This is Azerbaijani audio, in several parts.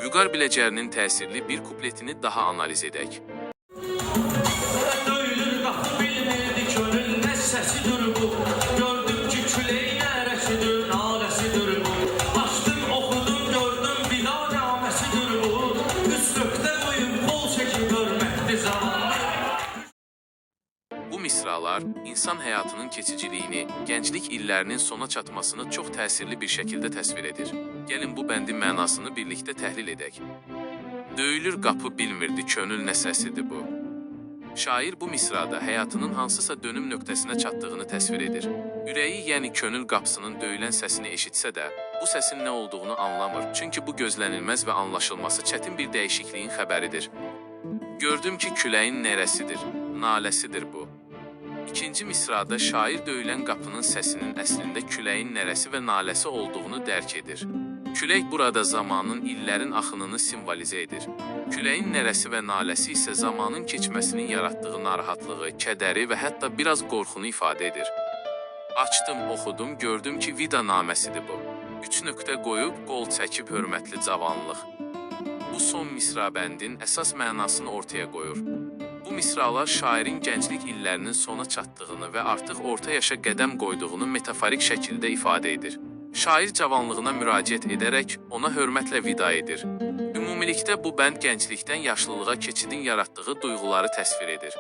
Vüqar biləcərinin təsirli bir kupletini daha analiz edək. Döyülür qapı bilmirdi könül nə səsidir bu. Gördüm ki küləyin ərəsidir, naləsidir bu. Açdım, oxudum, gördüm vida naməsidir bu. Üst nöqtə qoyub qol çəkib hörmətli zamanlar. Bu misralar insan həyatının keçiciliyini, gənclik illərinin sona çatmasını çox təsirli bir şəkildə təsvir edir. Gəlin bu bəndin mənasını birlikdə təhlil edək. Döyülür qapı bilmirdi könül nə səsidir bu. Şair bu misrada həyatının hansısa dönüm nöqtəsinə çatdığını təsvir edir. Ürəyi, yəni könül qapısının döyülən səsini eşitsə də, bu səsin nə olduğunu anlamır, çünki bu gözlənilməz və anlaşılması çətin bir dəyişikliyin xəbəridir. Gördüm ki küləyin nərəsidir, naləsidir bu. İkinci misrada şair döyülən qapının səsinin əslində küləyin nərəsi və naləsi olduğunu dərk edir. Külək burada zamanın, illərin axınını simvolizə edir. Küləyin nərəsi və naləsi isə zamanın keçməsinin yaratdığı narahatlığı, kədəri və hətta biraz qorxunu ifadə edir. Açdım, oxudum, gördüm ki vida naməsidir bu. 3 nöqtə qoyub, qol çəkib hörmətli cavanlıq. Bu son misra bəndin əsas mənasını ortaya qoyur. Bu misralar şairin gənclik illərinin sona çatdığını və artıq orta yaşa qədəm qoyduğunu metaforik şəkildə ifadə edir. Şair cavanlığına müraciət edərək ona hörmətlə vida edir. Ümumilikdə bu bənd gənclikdən yaşlılığa keçidin yaratdığı duyğuları təsvir edir.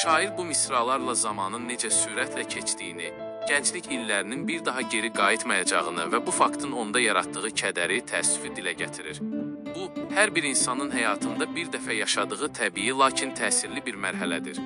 Şair bu misralarla zamanın necə sürətlə keçdiyini, gənclik illərinin bir daha geri qayıtmayacağını və bu faktın onda yaratdığı kədəri, təəssüfü dilə gətirir. Bu, hər bir insanın həyatında bir dəfə yaşadığı təbii, lakin təsirli bir mərhələdir.